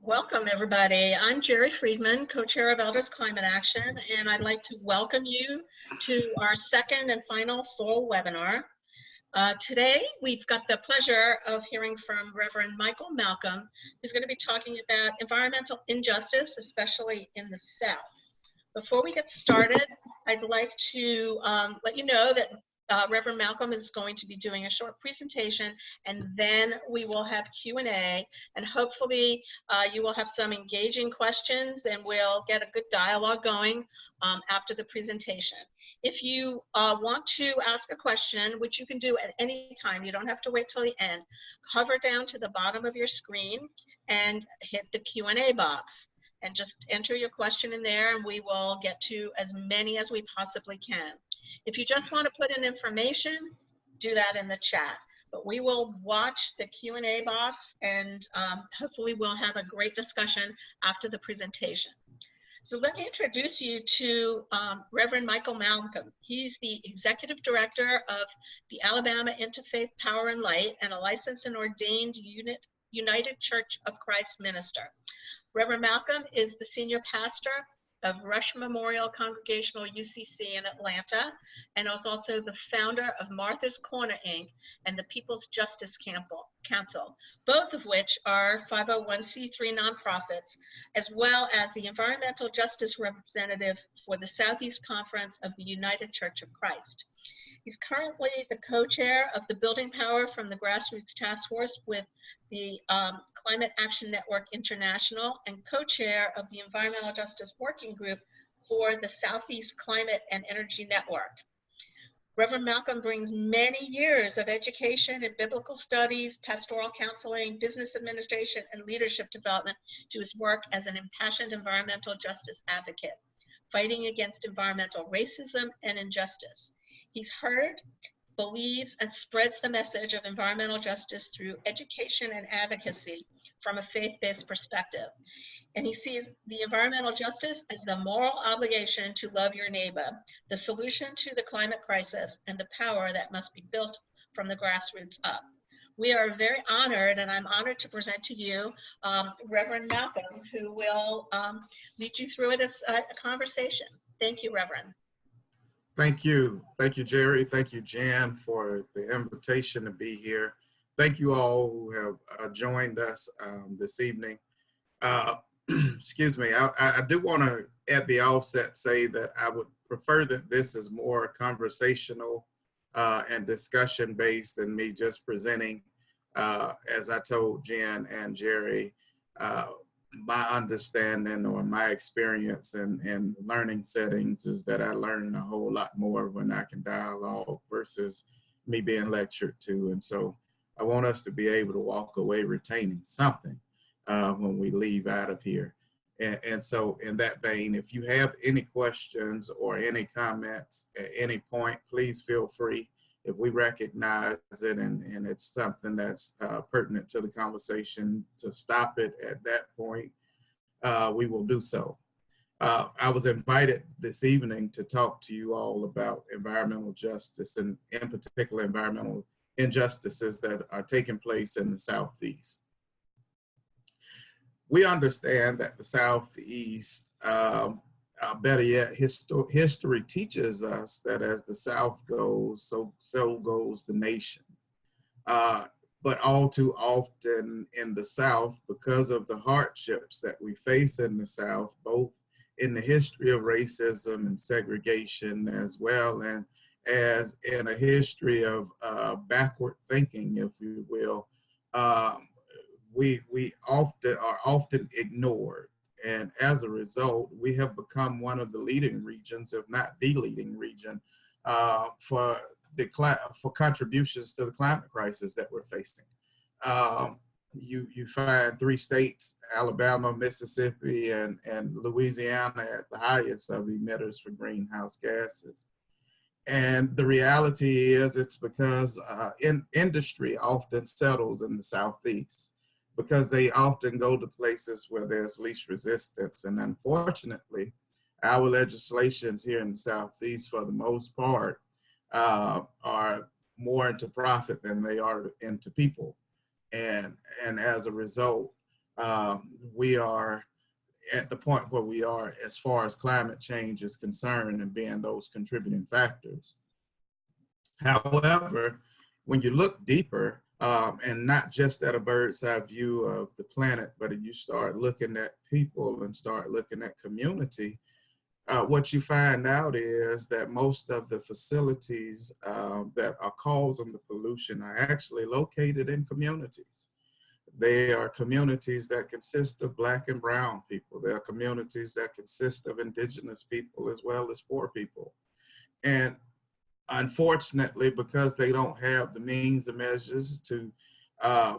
Welcome, everybody. I'm Jerry Friedman, co-chair of Elders Climate Action, and I'd like to welcome you to our second and final full webinar. Today, we've got the pleasure of hearing from Reverend Michael Malcom, who's going to be talking about environmental injustice, especially in the South. Before we get started, I'd like to let you know that Reverend Malcom is going to be doing a short presentation, and then we will have Q&A, and hopefully you will have some engaging questions and we'll get a good dialogue going after the presentation. If you want to ask a question, which you can do at any time, you don't have to wait till the end, hover down to the bottom of your screen and hit the Q&A box. And just enter your question in there and we will get to as many as we possibly can. If you just want to put in information, do that in the chat. But we will watch the Q&A box and hopefully we'll have a great discussion after the presentation. So let me introduce you to Reverend Michael Malcom. He's the Executive Director of the Alabama Interfaith Power and Light and a licensed and ordained United Church of Christ minister. Reverend Malcom is the senior pastor of Rush Memorial Congregational UCC in Atlanta, and is also the founder of Martha's Corner, Inc. and the People's Justice Council, both of which are 501c3 nonprofits, as well as the environmental justice representative for the Southeast Conference of the United Church of Christ. He's currently the co-chair of the Building Power from the Grassroots Task Force with the Climate Action Network International and co-chair of the Environmental Justice Working Group for the Southeast Climate and Energy Network. Reverend Malcom brings many years of education in biblical studies, pastoral counseling, business administration, and leadership development to his work as an impassioned environmental justice advocate, fighting against environmental racism and injustice. He's heard, believes, and spreads the message of environmental justice through education and advocacy from a faith-based perspective. And he sees the environmental justice as the moral obligation to love your neighbor, the solution to the climate crisis, and the power that must be built from the grassroots up. We are very honored, and I'm honored to present to you Reverend Malcom, who will lead you through it as a conversation. Thank you, Reverend. Thank you. Thank you, Jerry. Thank you, Jan, for the invitation to be here. Thank you all who have joined us this evening. Excuse me, I do want to at the outset say that I would prefer that this is more conversational and discussion based than me just presenting, as I told Jan and Jerry, my understanding or my experience in learning settings is that I learn a whole lot more when I can dialogue versus me being lectured to. And so I want us to be able to walk away retaining something when we leave out of here. And so in that vein, if you have any questions or any comments at any point, please feel free. If we recognize it and it's something that's pertinent to the conversation, to stop it at that point, we will do so. I was invited this evening to talk to you all about environmental justice and in particular environmental injustices that are taking place in the Southeast. We understand that the Southeast, better yet, history teaches us that as the South goes, so goes the nation. But all too often in the South, because of the hardships that we face in the South, both in the history of racism and segregation, as well as in a history of backward thinking, if you will, we are often ignored. And as a result, we have become one of the leading regions, if not the leading region, for contributions to the climate crisis that we're facing. You find 3 states, Alabama, Mississippi, and Louisiana at the highest of emitters for greenhouse gases. And the reality is it's because industry often settles in the Southeast, because they often go to places where there's least resistance. And unfortunately, our legislations here in the Southeast, for the most part, are more into profit than they are into people. And as a result, we are at the point where we are as far as climate change is concerned and being those contributing factors. However, when you look deeper, and not just at a bird's eye view of the planet, but you start looking at people and start looking at community, what you find out is that most of the facilities that are causing the pollution are actually located in communities. They are communities that consist of Black and brown people. They are communities that consist of indigenous people as well as poor people. And unfortunately, because they don't have the means and measures to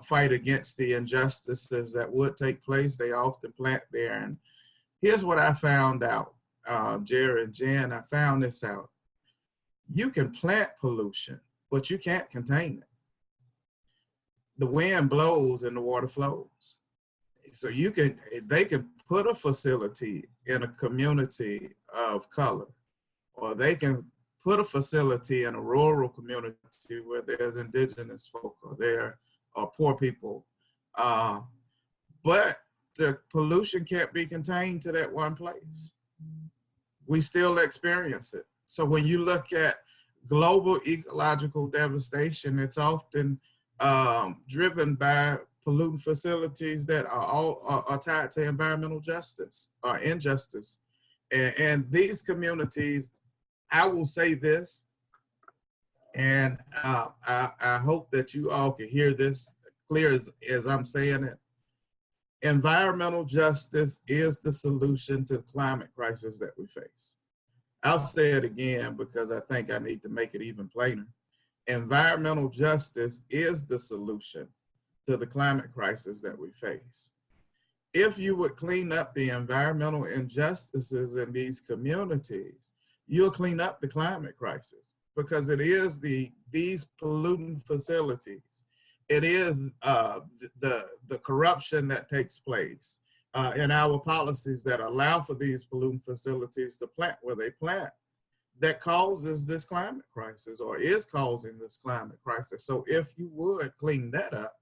fight against the injustices that would take place, they often plant there. And here's what I found out, Jerry and Jan, I found this out. You can plant pollution, but you can't contain it. The wind blows and the water flows. So they can put a facility in a community of color, or they can put a facility in a rural community where there's indigenous folk or there are poor people. But the pollution can't be contained to that one place. We still experience it. So when you look at global ecological devastation, it's often driven by pollutant facilities that are tied to environmental justice or injustice. And these communities, I will say this, and I hope that you all can hear this clear as I'm saying it. Environmental justice is the solution to the climate crisis that we face. I'll say it again because I think I need to make it even plainer. Environmental justice is the solution to the climate crisis that we face. If you would clean up the environmental injustices in these communities, you'll clean up the climate crisis, because it is these pollutant facilities. It is the corruption that takes place in our policies that allow for these pollutant facilities to plant where they plant that causes this climate crisis, or is causing this climate crisis. So if you would clean that up,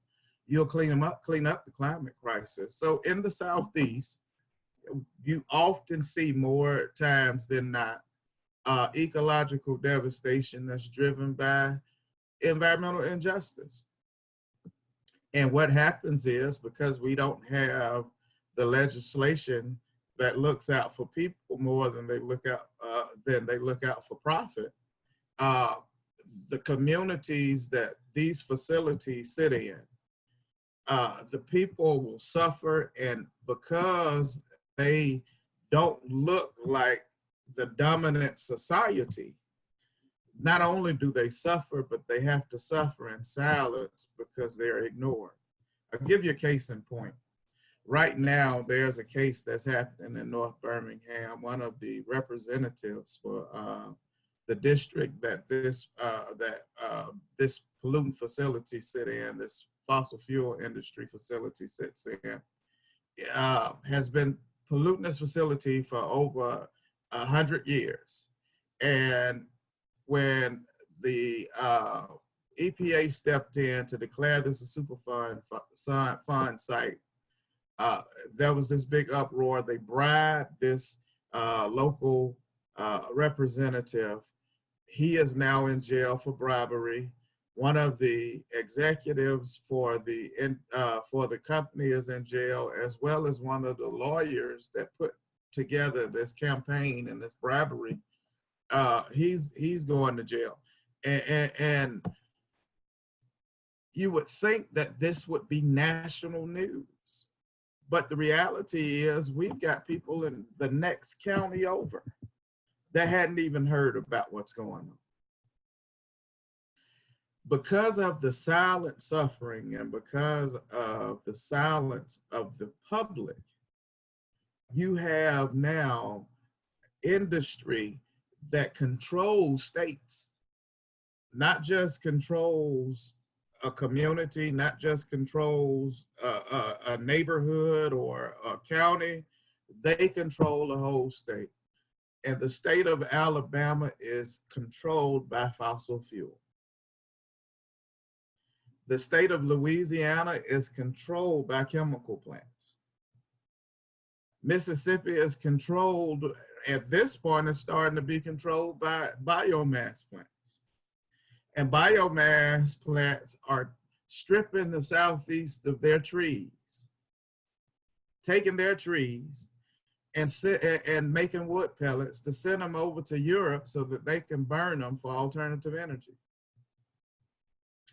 you'll clean up the climate crisis. So in the Southeast, you often see more times than not ecological devastation that's driven by environmental injustice. And what happens is, because we don't have the legislation that looks out for people more than they look out for profit, the communities that these facilities sit in, the people will suffer, and because they don't look like the dominant society, not only do they suffer, but they have to suffer in silence because they're ignored. I'll give you a case in point. Right now, there's a case that's happening in North Birmingham. One of the representatives for the district that this pollutant facility sit in, this fossil fuel industry facility sits in, has been polluting this facility for over 100 years. And when the EPA stepped in to declare this a Superfund site, there was this big uproar. They bribed this local representative. He is now in jail for bribery. One of the executives for the company is in jail, as well as one of the lawyers that put together this campaign and this bribery. He's going to jail, and you would think that this would be national news, but the reality is we've got people in the next county over that hadn't even heard about what's going on. Because of the silent suffering and because of the silence of the public, you have now industry that controls states, not just controls a community, not just controls a neighborhood or a county, they control the whole state. And the state of Alabama is controlled by fossil fuel. The state of Louisiana is controlled by chemical plants. Mississippi is controlled, at this point, it's starting to be controlled by biomass plants. And biomass plants are stripping the Southeast of their trees, taking their trees and making wood pellets to send them over to Europe so that they can burn them for alternative energy.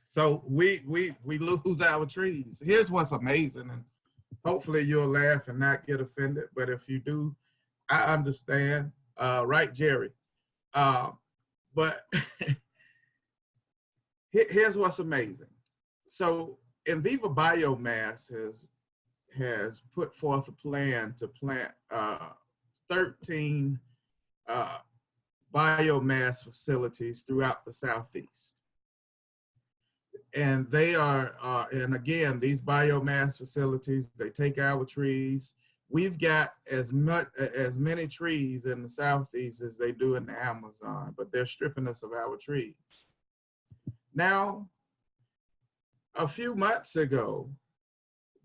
So we lose our trees. Here's what's amazing, and hopefully you'll laugh and not get offended, but if you do, I understand, right, Jerry? But here's what's amazing. So Vivo Biomass has put forth a plan to plant 13 biomass facilities throughout the Southeast. And they are, and again, these biomass facilities, they take our trees. We've got as many trees in the Southeast as they do in the Amazon, but they're stripping us of our trees. Now, a few months ago,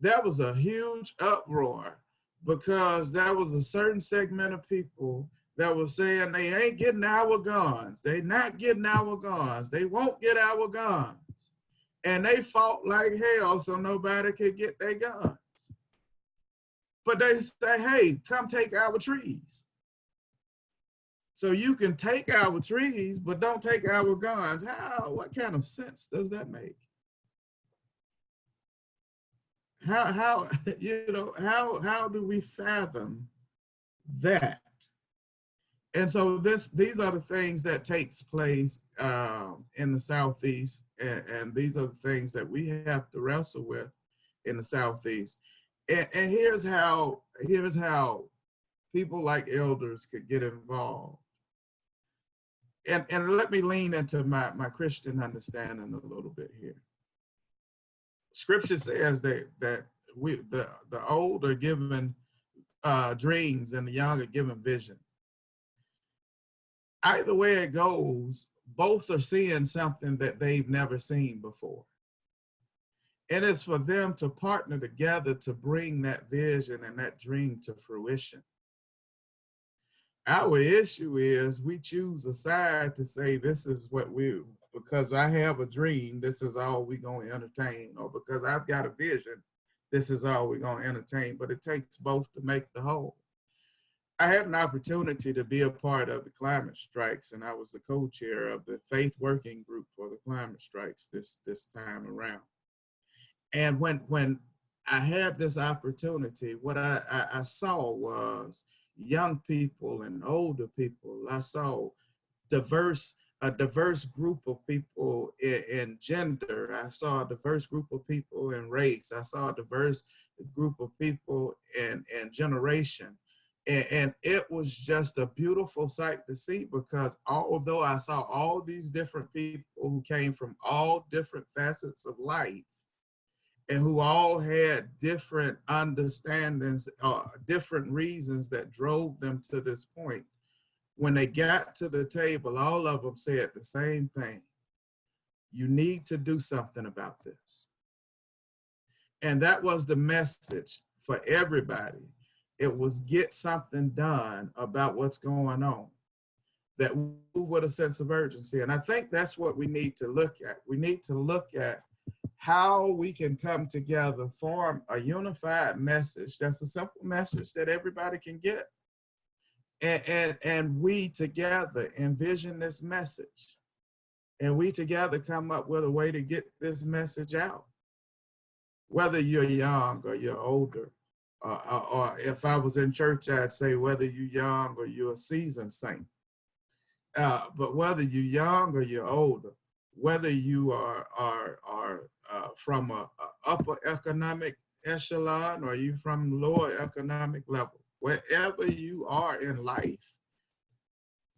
there was a huge uproar because there was a certain segment of people that was saying they ain't getting our guns. They not getting our guns. They won't get our guns. And they fought like hell so nobody could get their guns. But they say, hey, come take our trees. So you can take our trees, but don't take our guns. What kind of sense does that make? How do we fathom that? And so these are the things that takes place in the Southeast, and these are the things that we have to wrestle with in the Southeast. And here's how people like elders could get involved. And let me lean into my Christian understanding a little bit here. Scripture says that the old are given dreams and the young are given vision. Either way it goes, both are seeing something that they've never seen before. It is for them to partner together to bring that vision and that dream to fruition. Our issue is we choose a side to say this is what because I have a dream, this is all we're going to entertain, or because I've got a vision, this is all we're going to entertain. But it takes both to make the whole. I had an opportunity to be a part of the climate strikes, and I was the co-chair of the faith working group for the climate strikes this time around. And when I had this opportunity, what I saw was young people and older people. I saw a diverse group of people in gender. I saw a diverse group of people in race. I saw a diverse group of people in generation. And it was just a beautiful sight to see, because although I saw all these different people who came from all different facets of life and who all had different understandings, different reasons that drove them to this point, when they got to the table, all of them said the same thing. You need to do something about this. And that was the message for everybody. It was get something done about what's going on, that move with a sense of urgency. And I think that's what we need to look at. We need to look at how we can come together, form a unified message. That's a simple message that everybody can get. And we together envision this message. And we together come up with a way to get this message out. Whether you're young or you're older, or if I was in church, I'd say whether you're young or you're a seasoned saint. But whether you're young or you're older, whether you are from a upper economic echelon or you from lower economic level, wherever you are in life,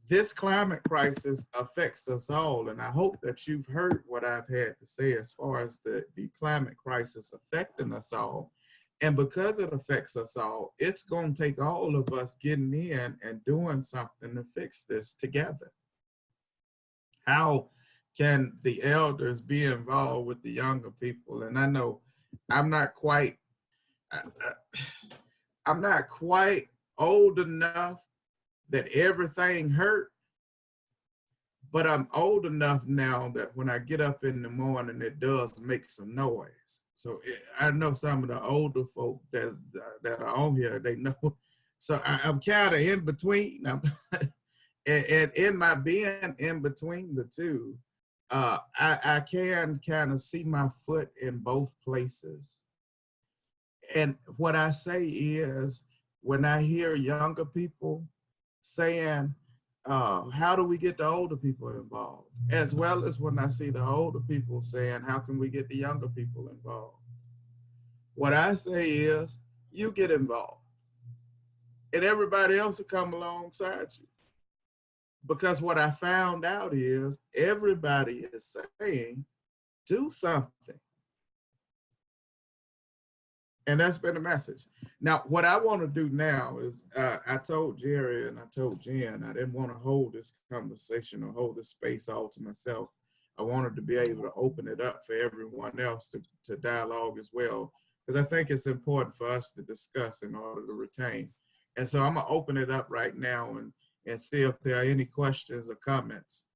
this climate crisis affects us all. And I hope that you've heard what I've had to say as far as the climate crisis affecting us all. And because it affects us all, it's going to take all of us getting in and doing something to fix this together. How can the elders be involved with the younger people? And I know I'm not quite, I'm not quite old enough that everything hurt, but I'm old enough now that when I get up in the morning, it does make some noise. So I know some of the older folk that are on here, they know. So I'm kind of in between. And in my being in between the two, I can kind of see my foot in both places. And what I say is, when I hear younger people saying, how do we get the older people involved? As well as when I see the older people saying, how can we get the younger people involved? What I say is, you get involved and everybody else will come alongside you. Because what I found out is everybody is saying, do something. And that's been the message. Now, what I want to do now is, I told Jerry and I told Jen, I didn't want to hold this conversation or hold this space all to myself. I wanted to be able to open it up for everyone else to dialogue as well, because I think it's important for us to discuss in order to retain. And so I'm going to open it up right now and see if there are any questions or comments.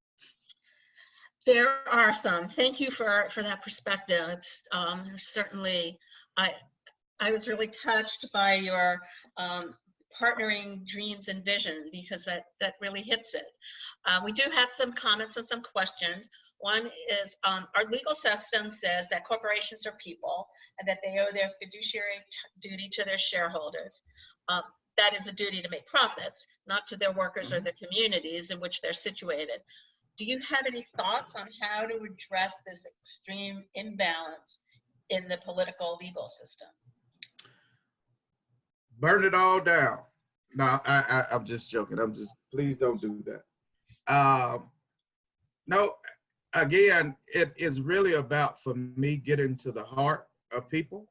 There are some. Thank you for that perspective. It's certainly, I was really touched by your partnering dreams and vision, because that really hits it. We do have some comments and some questions. One is, our legal system says that corporations are people and that they owe their fiduciary duty to their shareholders. That is a duty to make profits, not to their workers or the communities in which they're situated. Do you have any thoughts on how to address this extreme imbalance in the political legal system? Burn it all down. No, I'm just joking. Please don't do that. No, again, it is really about, for me, getting to the heart of people,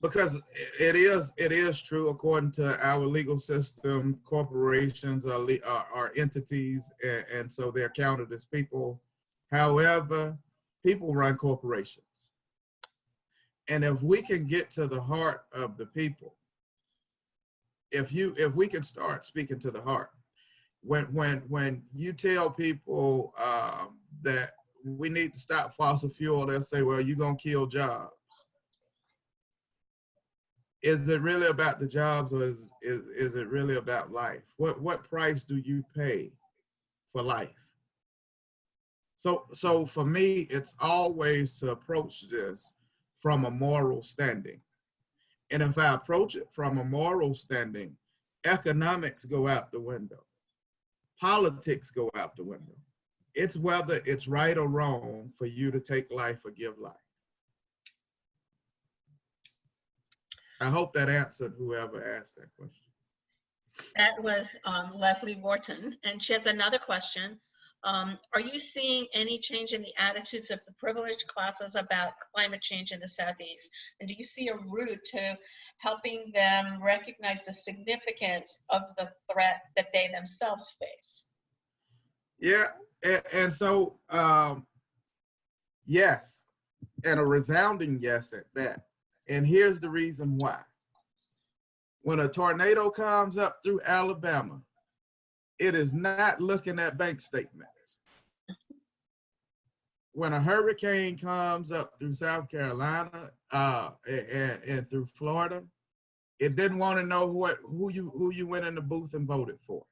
because it is true, according to our legal system, corporations are entities, and so they're counted as people. However, people run corporations. And if we can get to the heart of the people, if we can start speaking to the heart, when you tell people that we need to stop fossil fuel, they'll say, well, you're gonna kill jobs. Is it really about the jobs, or is it really about life? What price do you pay for life? So for me, it's always to approach this from a moral standing. And if I approach it from a moral standing, economics go out the window. Politics go out the window. It's whether it's right or wrong for you to take life or give life. I hope that answered whoever asked that question. That was Leslie Wharton, and she has another question. Are you seeing any change in the attitudes of the privileged classes about climate change in the Southeast? And do you see a route to helping them recognize the significance of the threat that they themselves face? Yeah, and so, yes, and a resounding yes at that. And here's the reason why. When a tornado comes up through Alabama, it is not looking at bank statements. When a hurricane comes up through South Carolina and through Florida, it didn't want to know who you went in the booth and voted for.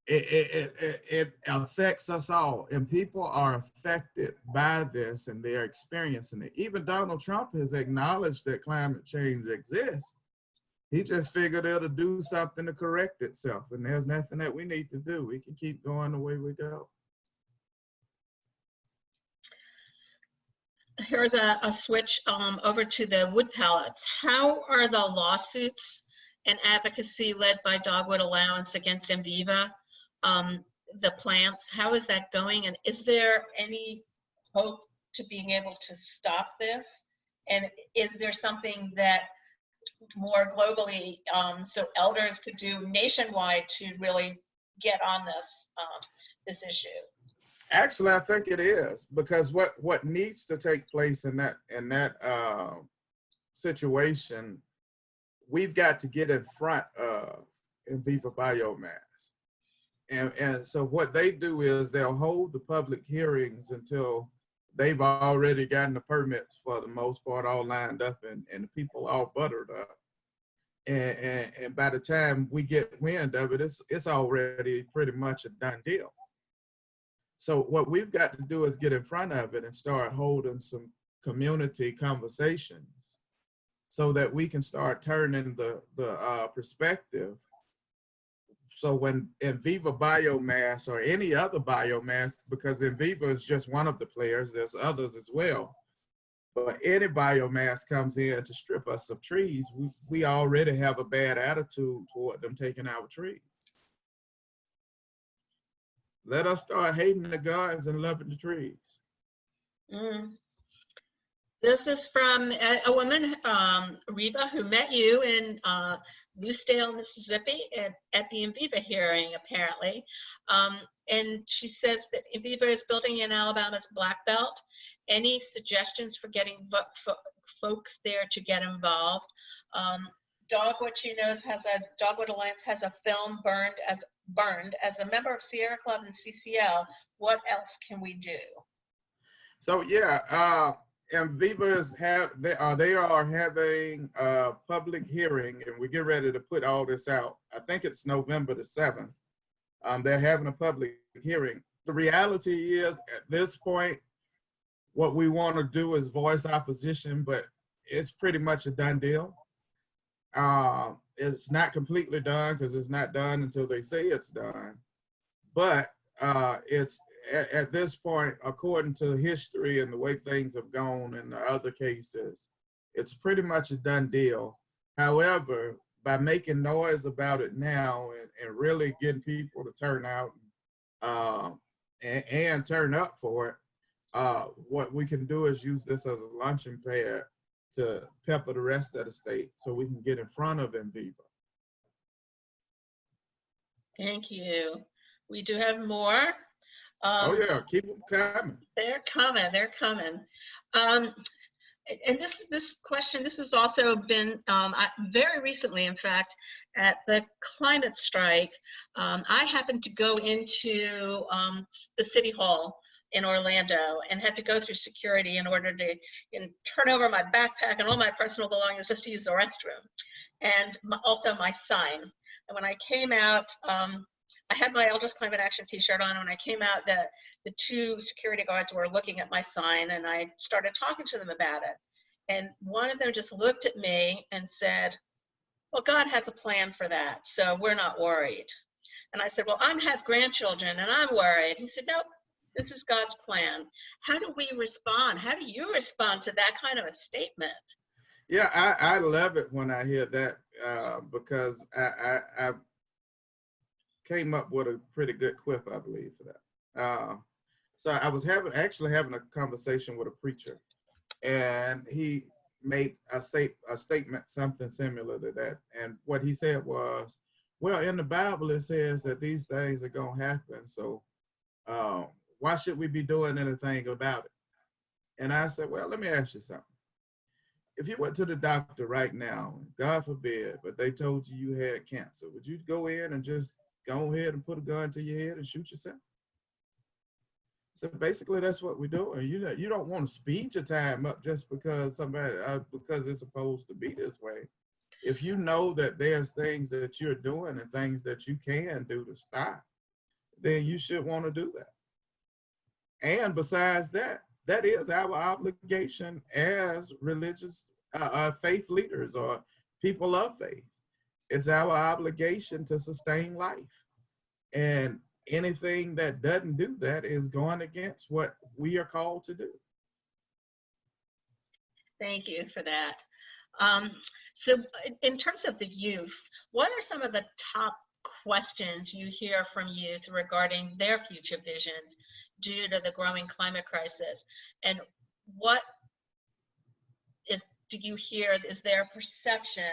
It affects us all, and people are affected by this, and they're experiencing it. Even Donald Trump has acknowledged that climate change exists. He just figured it'll do something to correct itself, and there's nothing that we need to do. We can keep going the way we go. Here's a switch over to the wood pallets. How are the lawsuits and advocacy led by Dogwood Allowance against Enviva, the plants, how is that going? And is there any hope to being able to stop this? And is there something that more globally, so elders could do nationwide to really get on this issue? Actually, I think it is, because what needs to take place in that situation, we've got to get in front of Vivo Biomass. And so what they do is they'll hold the public hearings until they've already gotten the permits, for the most part, all lined up, and the people all buttered up. And by the time we get wind of it, it's already pretty much a done deal. So what we've got to do is get in front of it and start holding some community conversations, so that we can start turning the perspective. So when in Vivo Biomass, or any other biomass, because in Vivo is just one of the players, there's others as well. But any biomass comes in to strip us of trees, we already have a bad attitude toward them taking our trees. Let us start hating the guns and loving the trees. Mm. This is from a woman, Reva, who met you in Lucedale, Mississippi at the Enviva hearing, apparently. And she says that Enviva is building in Alabama's Black Belt. Any suggestions for getting folks there to get involved? Dogwood, she knows, Dogwood Alliance has a film burned as a member of Sierra Club and CCL. What else can we do? So yeah, and Viva they are having a public hearing, and we get ready to put all this out. I think it's November the 7th. They're having a public hearing. The reality is, at this point, what we want to do is voice opposition, but it's pretty much a done deal. It's not completely done, because it's not done until they say it's done. But it's at this point, according to history and the way things have gone in the other cases, it's pretty much a done deal. However, by making noise about it now, and really getting people to turn out and turn up for it, what we can do is use this as a launching pad to pepper the rest of the state, so we can get in front of Enviva. Thank you. We do have more. Oh yeah, keep them coming. They're coming. And this question, this has also been very recently, in fact, at the climate strike. I happened to go into the city hall in Orlando and had to go through security in order to turn over my backpack and all my personal belongings just to use the restroom, and also my sign. And when I came out, I had my Elders Climate Action t-shirt on. When I came out, the two security guards were looking at my sign, and I started talking to them about it. And one of them just looked at me and said, well, God has a plan for that, so we're not worried. And I said, well, I have grandchildren and I'm worried. He said, nope, this is God's plan. How do we respond? How do you respond to that kind of a statement? Yeah, I love it when I hear that, because I came up with a pretty good quip, I believe, for that. So I was actually having a conversation with a preacher, and he made a statement something similar to that. And what he said was, well, in the Bible, it says that these things are going to happen. So why should we be doing anything about it? And I said, well, let me ask you something. If you went to the doctor right now, God forbid, but they told you you had cancer, would you go in and just go ahead and put a gun to your head and shoot yourself? So basically, that's what we're doing. You don't want to speed your time up just because because it's supposed to be this way. If you know that there's things that you're doing and things that you can do to stop, then you should want to do that. And besides that, that is our obligation as religious faith leaders or people of faith. It's our obligation to sustain life. And anything that doesn't do that is going against what we are called to do. Thank you for that. So in terms of the youth, what are some of the top questions you hear from youth regarding their future visions due to the growing climate crisis? And what do you hear is their perception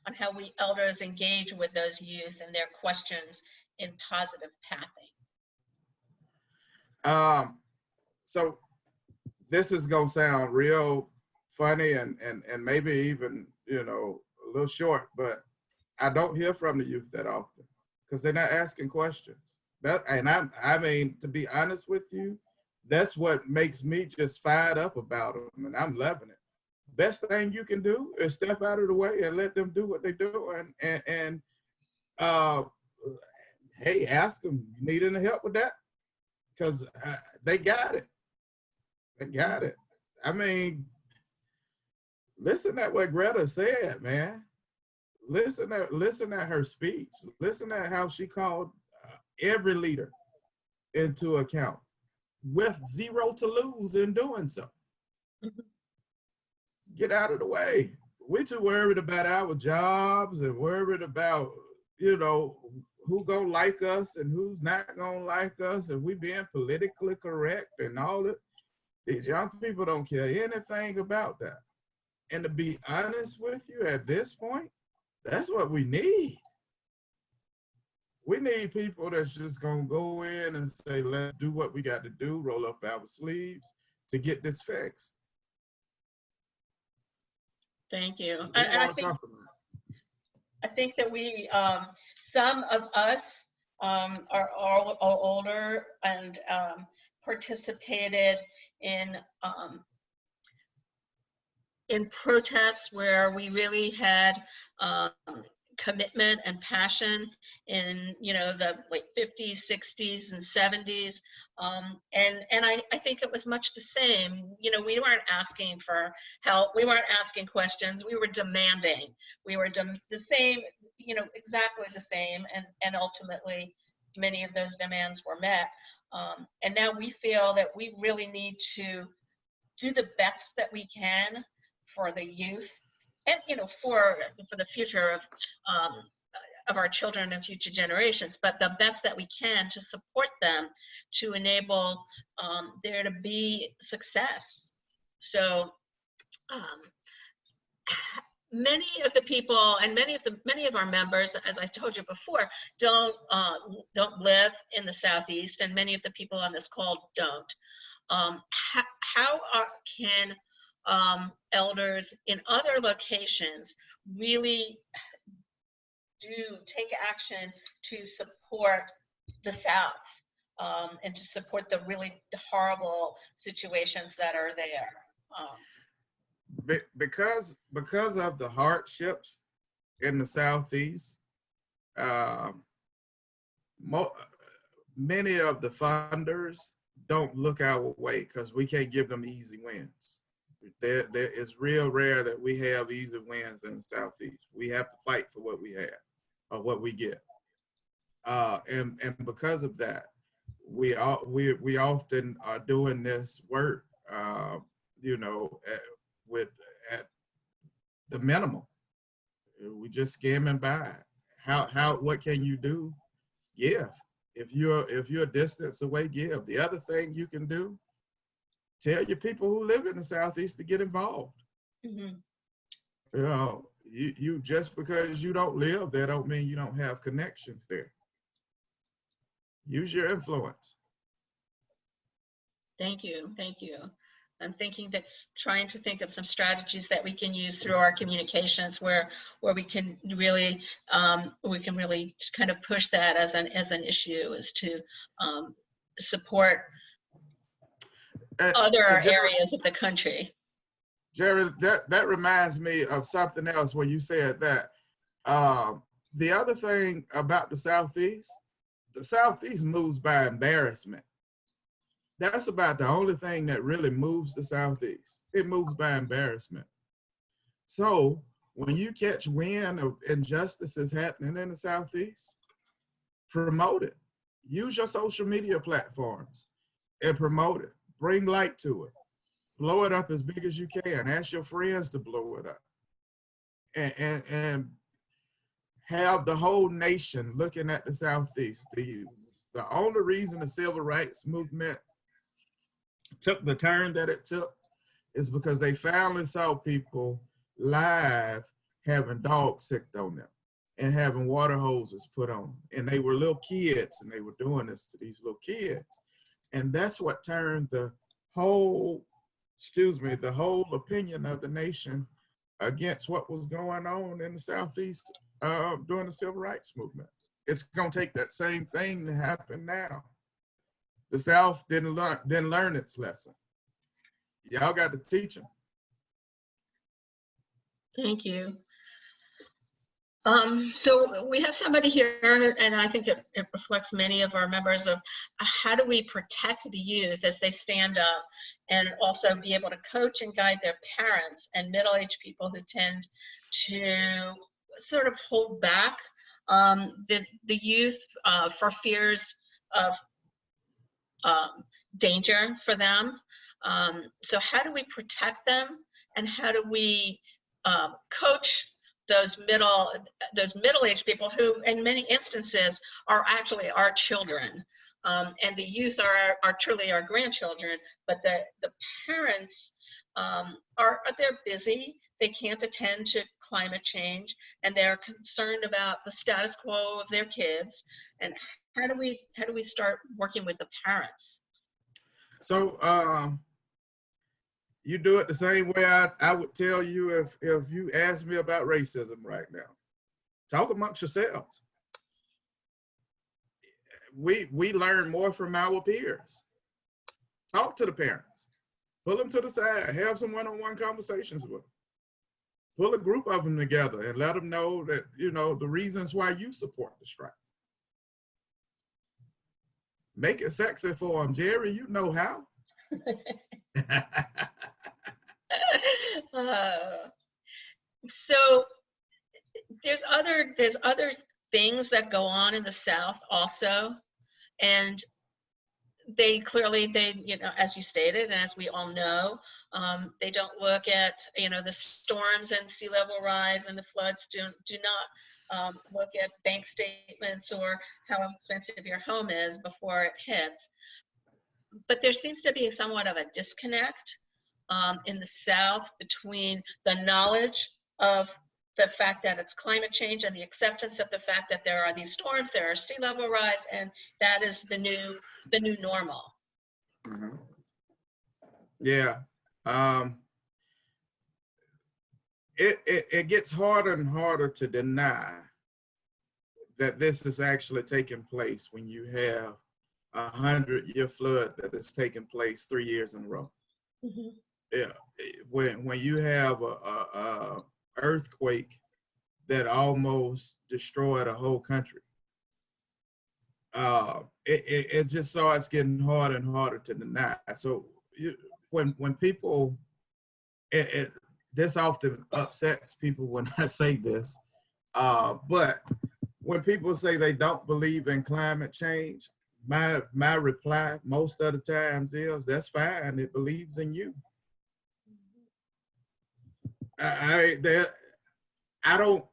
on how we elders engage with those youth and their questions in positive pathing? So this is gonna sound real funny and maybe even, you know, a little short, but I don't hear from the youth that often because they're not asking questions. I mean, to be honest with you, that's what makes me just fired up about them, and I'm loving it. Best thing you can do is step out of the way and let them do what they do, and uh, hey, ask them, you need any help with that? Because they got it. They got it. I mean, listen at what Greta said, man. Listen at her speech. Listen at how she called every leader into account with zero to lose in doing so. Get out of the way. We're too worried about our jobs and worried about, you know, who gonna like us and who's not gonna like us, and we being politically correct and all that. These young people don't care anything about that. And to be honest with you, at this point, that's what we need. We need people that's just gonna go in and say, let's do what we got to do, roll up our sleeves to get this fixed. Thank you. And I think that we, some of us are older and participated in protests where we really had commitment and passion in, you know, the like 50s, 60s, and 70s. And I think it was much the same. You know, we weren't asking for help. We weren't asking questions. We were demanding. We were the same, you know, exactly the same. And ultimately, many of those demands were met. And now we feel that we really need to do the best that we can for the youth, and, you know, for the future of our children and future generations, but the best that we can to support them, to enable there to be success. So many of the people and many of our members, as I told you before, don't live in the Southeast, and many of the people on this call don't. Can elders in other locations really take action to support the South and to support the really horrible situations that are there? Because of the hardships in the Southeast, many of the funders don't look our way because we can't give them easy wins. It's real rare that we have easy wins in the Southeast. We have to fight for what we have or what we get. And because of that, we often are doing this work, you know, at the minimum. We just skimming by. What can you do? Give. If you're a distance away, give. The other thing you can do, tell your people who live in the Southeast to get involved. Mm-hmm. You know, you just because you don't live there don't mean you don't have connections there. Use your influence. Thank you. I'm trying to think of some strategies that we can use through our communications where we can really kind of push that as an issue, is to support other areas of the country. Jerry, that reminds me of something else when you said that. The other thing about the Southeast moves by embarrassment. That's about the only thing that really moves the Southeast. It moves by embarrassment. So when you catch wind of injustices happening in the Southeast, promote it. Use your social media platforms and promote it. Bring light to it. Blow it up as big as you can. Ask your friends to blow it up. And have the whole nation looking at the Southeast. The only reason the civil rights movement took the turn that it took is because they finally saw people live having dogs sicked on them. and having water hoses put on. And they were little kids, and they were doing this to these little kids. And that's what turned the whole, the whole opinion of the nation against what was going on in the Southeast during the Civil Rights Movement. It's gonna take that same thing to happen now. The South didn't learn its lesson. Y'all got to teach them. Thank you. So we have somebody here, and I think it reflects many of our members of how do we protect the youth as they stand up, and also be able to coach and guide their parents and middle-aged people who tend to sort of hold back the youth for fears of danger for them. So how do we protect them, and how do we coach those middle-aged people who in many instances are actually our children, and the youth are truly our grandchildren, but the parents they're busy, they can't attend to climate change, and they're concerned about the status quo of their kids. And how do we start working with the parents? So you do it the same way I would tell you if you asked me about racism right now. Talk amongst yourselves. We learn more from our peers. Talk to the parents. Pull them to the side. Have some one-on-one conversations with them. Pull a group of them together and let them know that, you know, the reasons why you support the strike. Make it sexy for them. Jerry, you know how. So there's other things that go on in the South also, and they clearly, you know, as you stated, and as we all know, they don't look at, you know, the storms and sea level rise and the floods do not look at bank statements or how expensive your home is before it hits. But there seems to be somewhat of a disconnect in the South between the knowledge of the fact that it's climate change and the acceptance of the fact that there are these storms, there are sea level rise, and that is the new normal. Mm-hmm. Yeah. It gets harder and harder to deny that this is actually taking place when you have a 100-year flood that has taken place 3 years in a row. Mm-hmm. Yeah, when you have a earthquake that almost destroyed a whole country, it just starts getting harder and harder to deny. So when people, this often upsets people when I say this, but when people say they don't believe in climate change, my reply most of the times is, that's fine, it believes in you. I don't,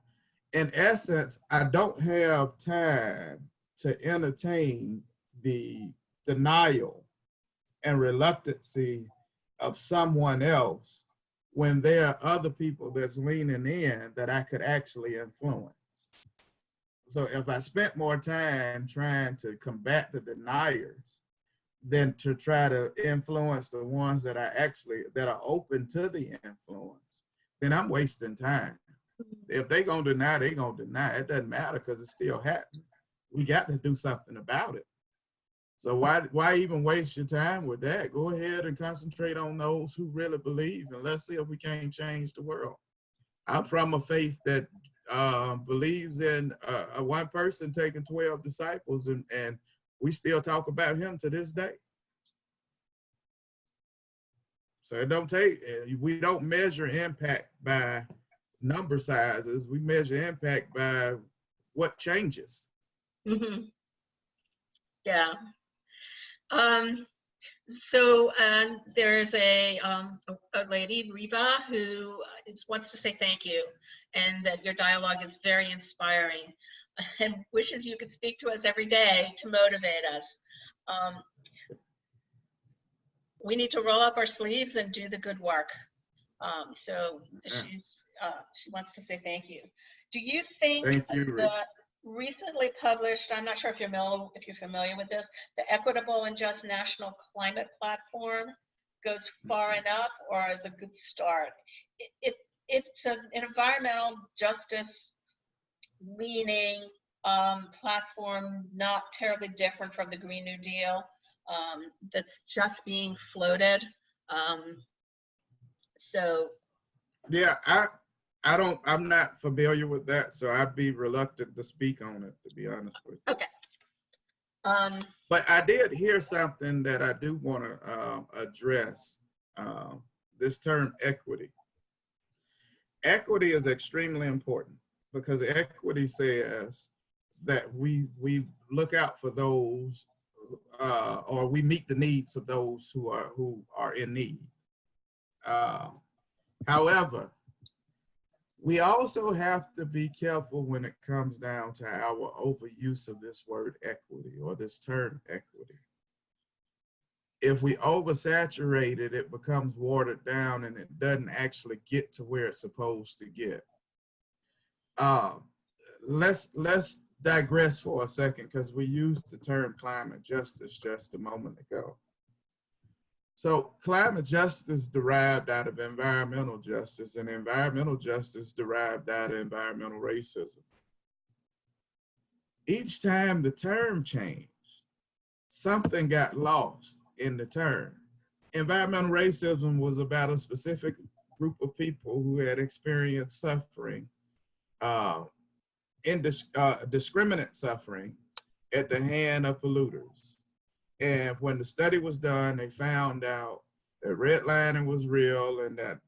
in essence, I don't have time to entertain the denial and reluctancy of someone else when there are other people that's leaning in that I could actually influence. So if I spent more time trying to combat the deniers than to try to influence the ones that are open to the influence, then I'm wasting time. If they're gonna deny, they're gonna deny. It doesn't matter because it's still happening. We got to do something about it. So why even waste your time with that? Go ahead and concentrate on those who really believe, and let's see if we can't change the world. I'm from a faith that believes in one person taking 12 disciples, and we still talk about him to this day. So we don't measure impact by number sizes. We measure impact by what changes. Mm-hmm. Yeah. So there's a lady, Reba, who wants to say thank you, and that your dialogue is very inspiring, and wishes you could speak to us every day to motivate us. We need to roll up our sleeves and do the good work. So she wants to say thank you. Do you think Thank you, the Reed. recently published, I'm not sure if you're familiar with this, the Equitable and Just National Climate Platform goes far enough or is a good start? It's an environmental justice leaning platform, not terribly different from the Green New Deal, that's just being floated. So Yeah, I'm not familiar with that, so I'd be reluctant to speak on it, to be honest with you. okay. But I did hear something that I do want to address. This term equity. Equity is extremely important because equity says that we look out for those, or we meet the needs of those who are in need. However, we also have to be careful when it comes down to our overuse of this word equity or this term equity. If we oversaturate it, it becomes watered down and it doesn't actually get to where it's supposed to get. Let's digress for a second because we used the term climate justice just a moment ago. So climate justice derived out of environmental justice, and environmental justice derived out of environmental racism. Each time the term changed, something got lost in the term. Environmental racism was about a specific group of people who had experienced suffering, indiscriminate suffering at the hand of polluters. And when the study was done, they found out that redlining was real and that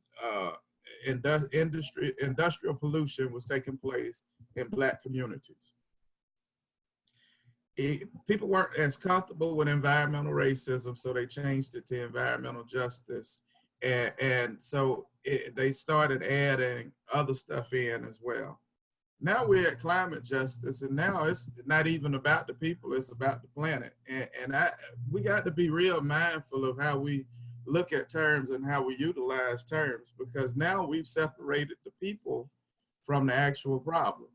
industrial pollution was taking place in Black communities. People weren't as comfortable with environmental racism, so they changed it to environmental justice. And so they started adding other stuff in as well. Now we're at climate justice, and now it's not even about the people, it's about the planet. And we got to be real mindful of how we look at terms and how we utilize terms, because now we've separated the people from the actual problem.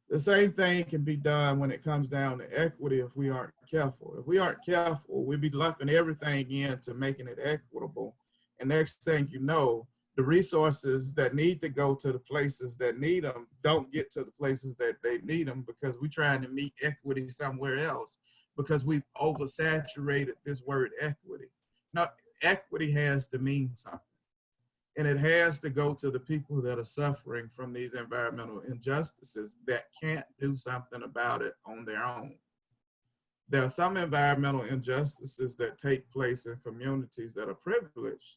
The same thing can be done when it comes down to equity if we aren't careful. If we aren't careful, we'll be lumping everything into making it equitable. And next thing you know, the resources that need to go to the places that need them don't get to the places that they need them because we're trying to meet equity somewhere else because we've oversaturated this word equity. Now, equity has to mean something, and it has to go to the people that are suffering from these environmental injustices that can't do something about it on their own. There are some environmental injustices that take place in communities that are privileged,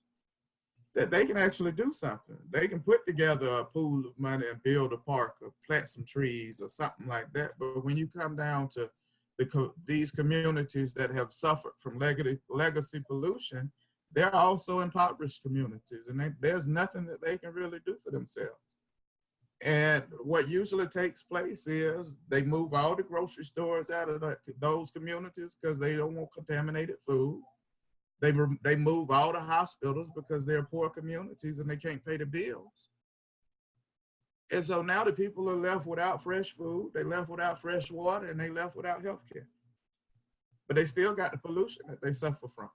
that they can actually do something. They can put together a pool of money and build a park or plant some trees or something like that. But when you come down to these communities that have suffered from legacy pollution, they're also impoverished communities, and there's nothing that they can really do for themselves. And what usually takes place is they move all the grocery stores out of those communities because they don't want contaminated food. They move all the hospitals because they're poor communities and they can't pay the bills. And so now the people are left without fresh food, they left without fresh water, and they left without health care. But they still got the pollution that they suffer from.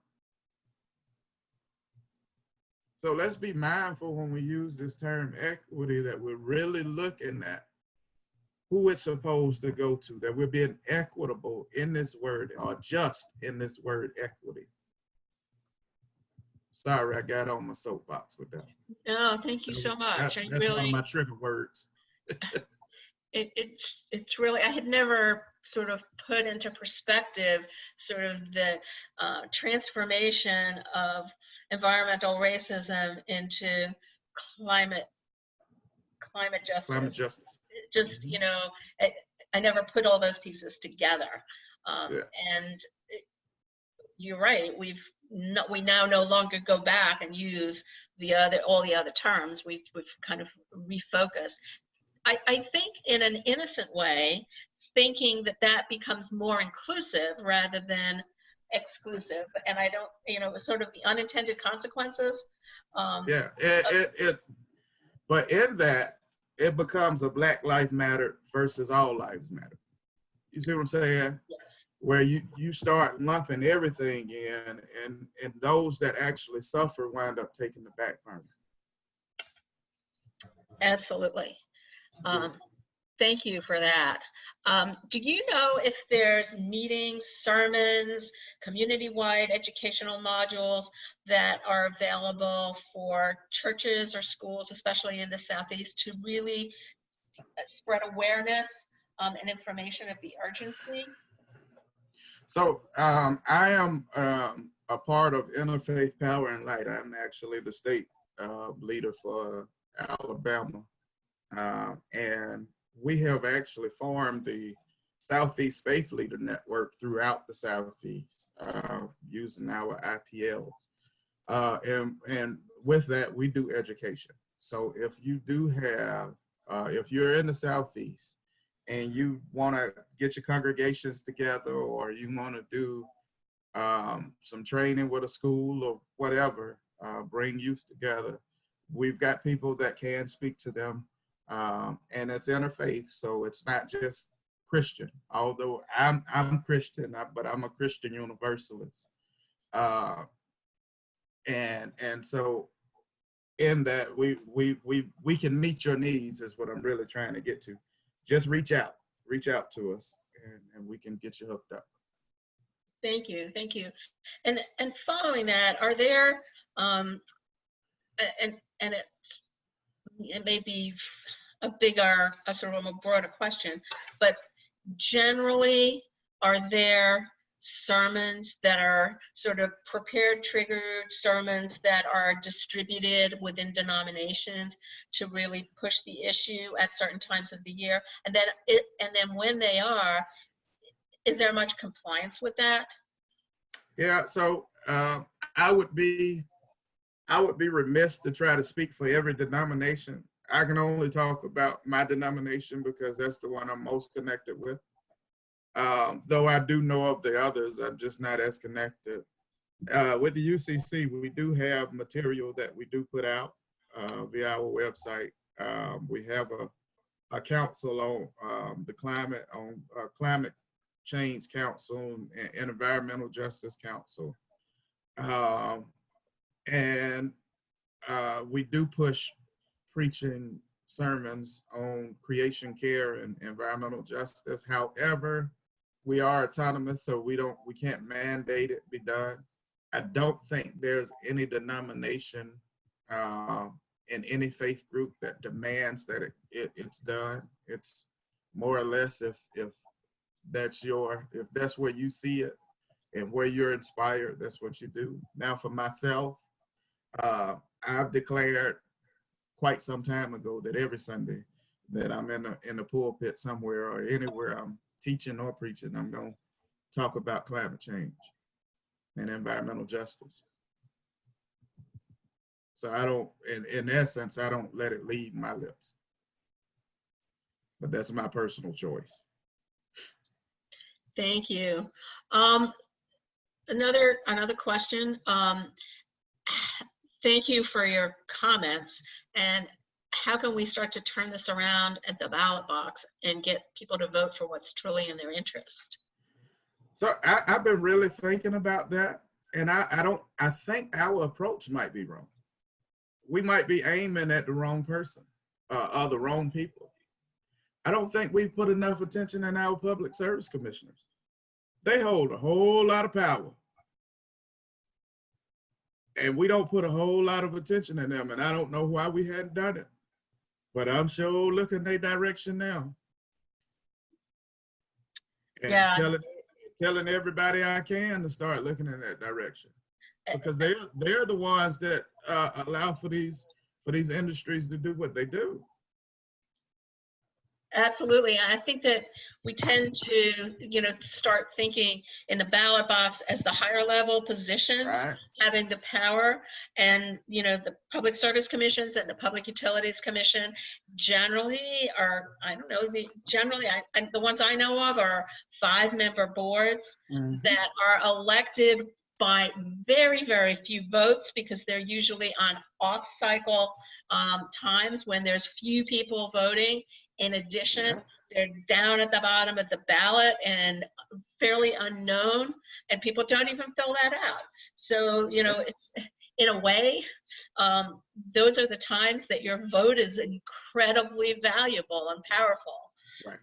So let's be mindful when we use this term equity that we're really looking at who it's supposed to go to, that we're being equitable in this word or just in this word equity. Sorry, I got on my soapbox with that. No, thank you so much. That's one of my trigger words. It's really, I had never sort of put into perspective sort of the transformation of environmental racism into climate justice. Climate justice. Just, you know, I never put all those pieces together. And you're right, we now no longer go back and use all the other terms. We've kind of refocused. I think in an innocent way, thinking that becomes more inclusive rather than exclusive. And I don't, you know, sort of the unintended consequences. But in that, it becomes a Black Lives Matter versus All Lives Matter. You see what I'm saying? Yes. Where you start lumping everything in, and those that actually suffer wind up taking the back burner. Absolutely. Thank you for that. Do you know if there's meetings, sermons, community-wide educational modules that are available for churches or schools, especially in the Southeast, to really spread awareness and information of the urgency? So I am a part of Interfaith Power and Light. I'm actually the state leader for Alabama. And we have actually formed the Southeast Faith Leader Network throughout the Southeast using our IPLs. And with that, we do education. So if you do have, if you're in the Southeast and you want to get your congregations together, or you want to do some training with a school or whatever, bring youth together, we've got people that can speak to them. And it's interfaith, so it's not just Christian. Although I'm Christian, but I'm a Christian universalist. And so in that, we can meet your needs is what I'm really trying to get to. Just reach out to us, and we can get you hooked up. Thank you. And following that, are there and it may be a sort of a broader question, but generally, are there sermons that are sort of prepared, triggered sermons that are distributed within denominations to really push the issue at certain times of the year? And then when they are, is there much compliance with that? Yeah, so I would be remiss to try to speak for every denomination. I can only talk about my denomination because that's the one I'm most connected with. Though I do know of the others, I'm just not as connected. With the UCC, we do have material that we do put out via our website. We have a council on the climate change council and environmental justice council. And we do push preaching sermons on creation care and environmental justice. However, we are autonomous, so we can't mandate it be done. I don't think there's any denomination in any faith group that demands that it's done. It's more or less if that's where you see it and where you're inspired, that's what you do. Now for myself, I've declared quite some time ago that every Sunday that I'm in the pulpit somewhere or anywhere I'm teaching or preaching, I'm going to talk about climate change and environmental justice. So I don't, in essence, I don't let it leave my lips. But that's my personal choice. Thank you. Another question. Thank you for your comments. And how can we start to turn this around at the ballot box and get people to vote for what's truly in their interest? So I've been really thinking about that. And I think our approach might be wrong. We might be aiming at the wrong person or the wrong people. I don't think we put enough attention in our public service commissioners. They hold a whole lot of power. And we don't put a whole lot of attention in them. And I don't know why we hadn't done it. But I'm sure looking their direction now. And yeah. telling everybody I can to start looking in that direction. Because they're the ones that allow for these industries to do what they do. Absolutely. I think that we tend to, start thinking in the ballot box as the higher level positions, right, having the power, and, the public service commissions and the public utilities commission generally are, I don't know, the ones I know of are 5-member boards that are elected by very, very few votes, because they're usually on off-cycle times when there's few people voting. In addition, they're down at the bottom of the ballot and fairly unknown, and people don't even fill that out. So, you know, it's, in a way, those are the times that your vote is incredibly valuable and powerful. Right.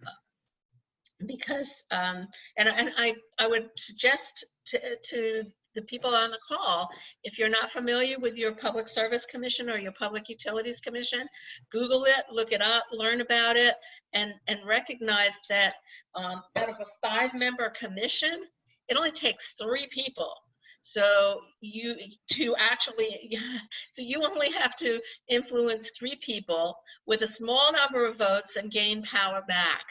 Because, and I would suggest to the people on the call, if you're not familiar with your Public Service Commission or your Public Utilities Commission, Google it, look it up, learn about it, and recognize that out of a 5-member commission, it only takes 3 people. So you only have to influence 3 people with a small number of votes and gain power back.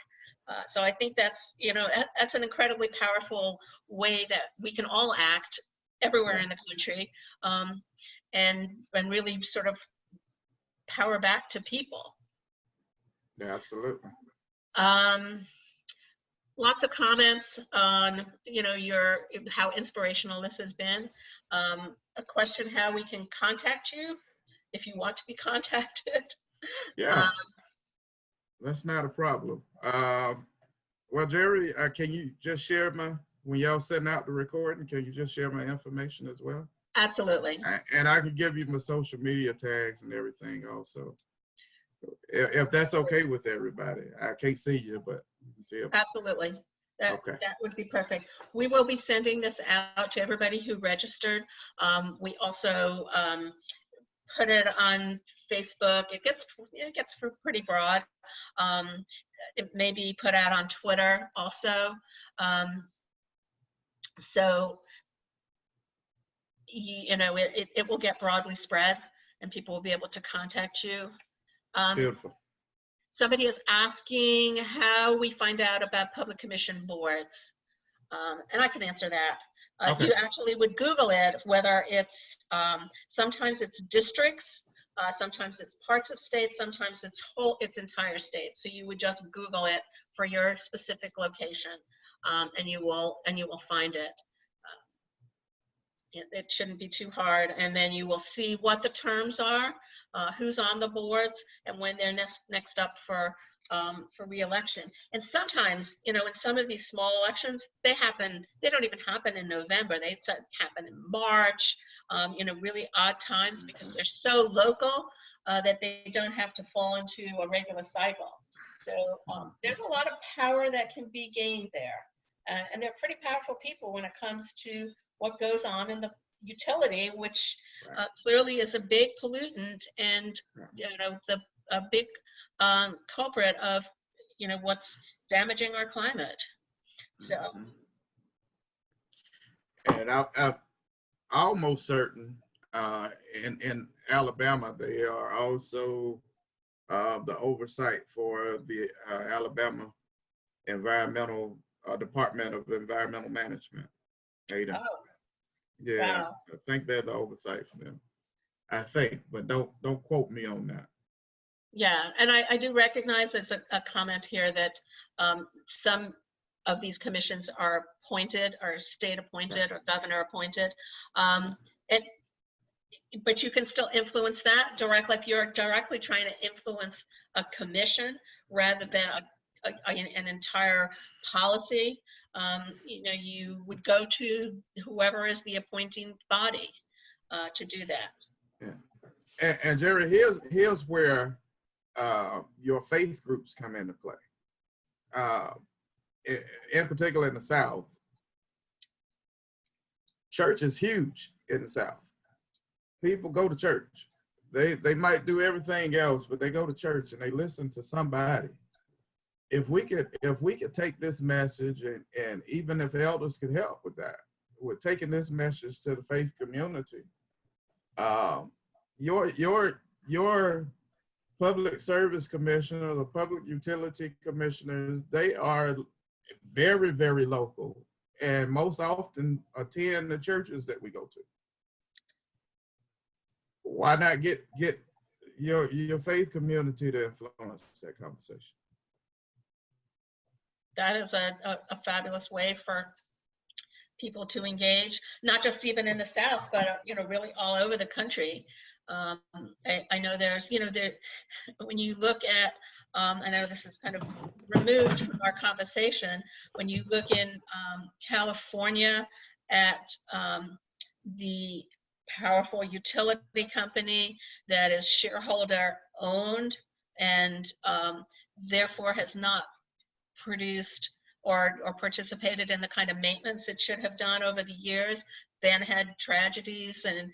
So I think that's, you know, that's an incredibly powerful way that we can all act everywhere in the country, and really sort of power back to people. Yeah, absolutely. Lots of comments on, you know, how inspirational this has been. A question how we can contact you if you want to be contacted. Yeah, that's not a problem. Well, Jerry, can you just share when y'all send out the recording, can you just share my information as well? Absolutely. And I can give you my social media tags and everything also, if that's okay with everybody. I can't see you, but you can tell me. Absolutely. That would be perfect. We will be sending this out to everybody who registered. We also put it on Facebook. It gets pretty broad. It may be put out on Twitter also. So, you know, it will get broadly spread, and people will be able to contact you. Beautiful. Somebody is asking how we find out about public commission boards, and I can answer that. You actually would Google it, whether it's, sometimes it's districts, sometimes it's parts of states, sometimes it's entire states. So you would just Google it for your specific location, and you will find it. It shouldn't be too hard, and then you will see what the terms are, who's on the boards, and when they're next up for re-election. And sometimes, you know, in some of these small elections, they don't even happen in November. They happen in March, you know, really odd times, because they're so local that they don't have to fall into a regular cycle. So there's a lot of power that can be gained there. And they're pretty powerful people when it comes to what goes on in the utility, which clearly is a big pollutant, and, you know, a big culprit of, you know, what's damaging our climate. So, and I'm almost certain in Alabama they are also the oversight for the Alabama Department of Environmental Management. ADEM. oh, Yeah, wow. I think they're the oversight for them. I think, but don't quote me on that. Yeah, and I do recognize there's a comment here that some of these commissions are appointed, or state appointed, or governor appointed. But you can still influence that directly if you're directly trying to influence a commission rather than an entire policy. You know, you would go to whoever is the appointing body to do that. Yeah, and Jerry, here's where your faith groups come into play. In particular in the South, church is huge in the South. People go to church. They might do everything else, but they go to church and they listen to somebody. If we could take this message, and even if elders could help with that, with taking this message to the faith community, your public service commissioner, the public utility commissioners, they are very, very local, and most often attend the churches that we go to. Why not get your faith community to influence that conversation? That is a fabulous way for people to engage, not just even in the South, but really all over the country. I know there's, when you look at, I know this is kind of removed from our conversation, when you look in California at the powerful utility company that is shareholder owned and therefore has not produced or participated in the kind of maintenance it should have done over the years, then had tragedies and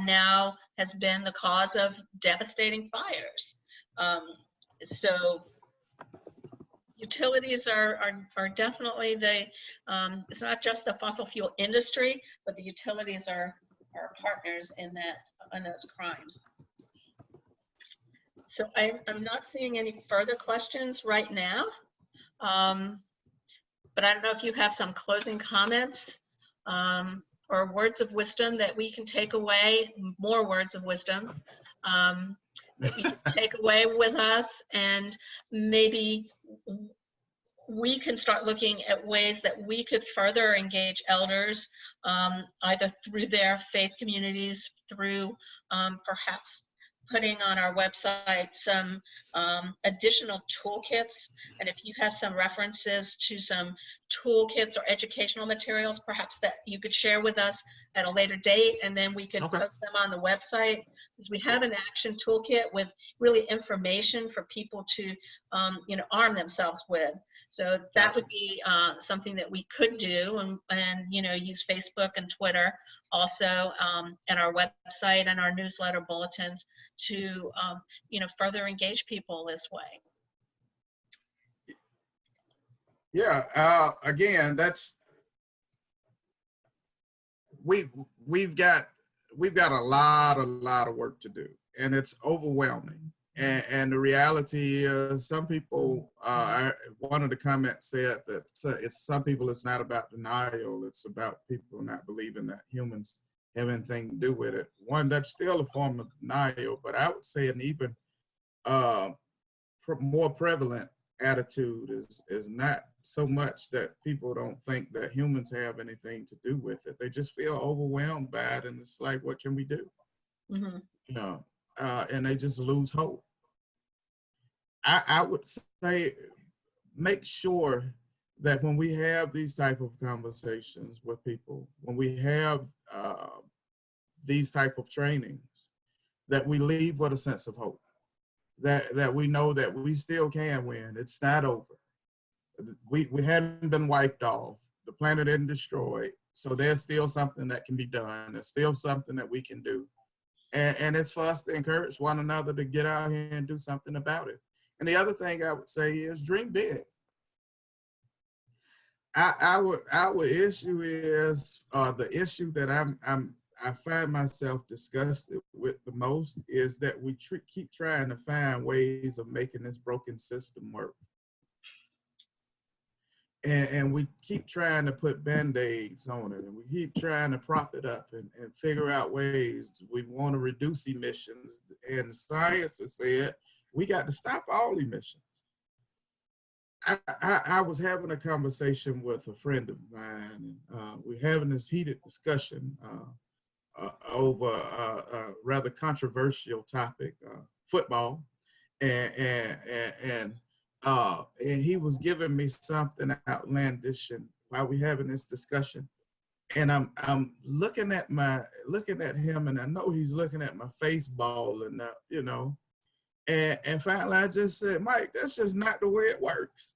now has been the cause of devastating fires. So utilities are definitely it's not just the fossil fuel industry, but the utilities are partners in those crimes. So I'm not seeing any further questions right now. But I don't know if you have some closing comments or words of wisdom that we can take away, more words of wisdom that we can take away with us, and maybe we can start looking at ways that we could further engage elders, either through their faith communities, through perhaps putting on our website some additional toolkits. And if you have some references to some toolkits or educational materials, perhaps that you could share with us at a later date, and then we could post them on the website. Because we have an action toolkit with really information for people to arm themselves with. So that would be something that we could do, and use Facebook and Twitter also, and our website and our newsletter bulletins to further engage people this way. Yeah, again, that's we've got a lot of work to do, and it's overwhelming. And the reality is, some people, one of the comments said that some people, it's not about denial, it's about people not believing that humans have anything to do with it. One, that's still a form of denial, but I would say an even more prevalent attitude is not so much that people don't think that humans have anything to do with it. They just feel overwhelmed by it, and it's like, what can we do? Mm-hmm. And they just lose hope. I would say, make sure that when we have these type of conversations with people, when we have these type of trainings, that we leave with a sense of hope, that we know that we still can win. It's not over. We hadn't been wiped off. The planet isn't destroyed. So there's still something that can be done. There's still something that we can do. And it's for us to encourage one another to get out here and do something about it. And the other thing I would say is dream big. Our issue is, the issue that I find myself disgusted with the most is that we keep trying to find ways of making this broken system work. And we keep trying to put Band-Aids on it, and we keep trying to prop it up and figure out ways. We want to reduce emissions, and science has said we got to stop all emissions. I was having a conversation with a friend of mine, and we're having this heated discussion over a rather controversial topic, football, and he was giving me something outlandish, and while we're having this discussion, and I'm looking at him, and I know he's looking at my face ball, and and finally I just said, Mike, that's just not the way it works.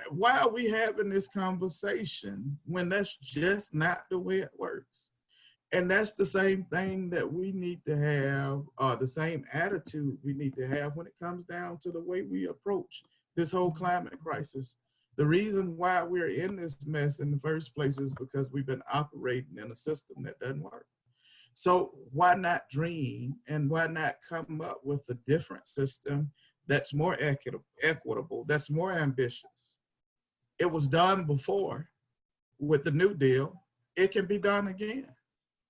Why are we having this conversation when that's just not the way it works? And that's the same thing that we need to have, the same attitude we need to have when it comes down to the way we approach this whole climate crisis. The reason why we're in this mess in the first place is because we've been operating in a system that doesn't work. So why not dream, and why not come up with a different system that's more equitable, that's more ambitious? It was done before with the New Deal. It can be done again.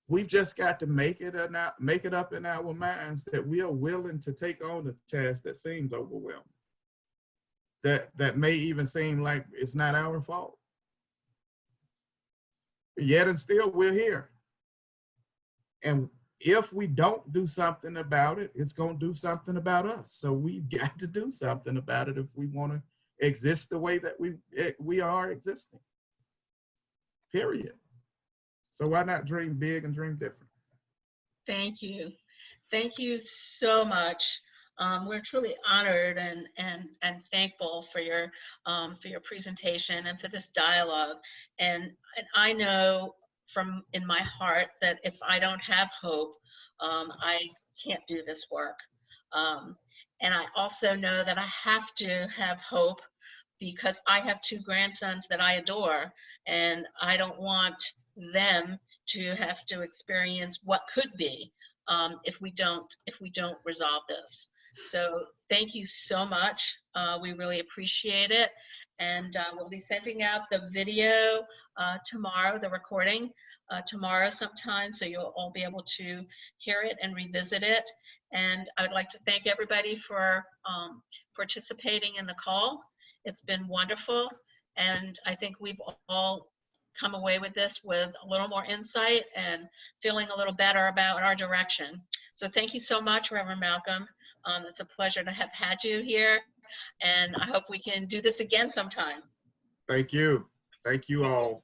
We've just got to make it up in our minds that we are willing to take on a task that seems overwhelming, that may even seem like it's not our fault. Yet and still, we're here. And if we don't do something about it, it's going to do something about us. So we've got to do something about it if we want to exist the way that we are existing. Period. So why not dream big and dream different? Thank you. Thank you so much. We're truly honored and thankful for your presentation and for this dialogue. And I know from in my heart that if I don't have hope, I can't do this work. And I also know that I have to have hope because I have two grandsons that I adore, and I don't want them to have to experience what could be if we don't resolve this. So thank you so much. We really appreciate it, and we'll be sending out the video tomorrow, the recording tomorrow sometime, so you'll all be able to hear it and revisit it. And I would like to thank everybody for participating in the call. It's been wonderful, and I think we've all come away with this with a little more insight and feeling a little better about our direction. So thank you so much, Reverend Malcom. It's a pleasure to have had you here, and I hope we can do this again sometime. Thank you. Thank you all.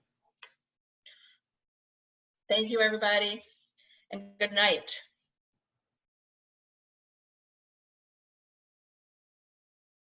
Thank you, everybody, and good night.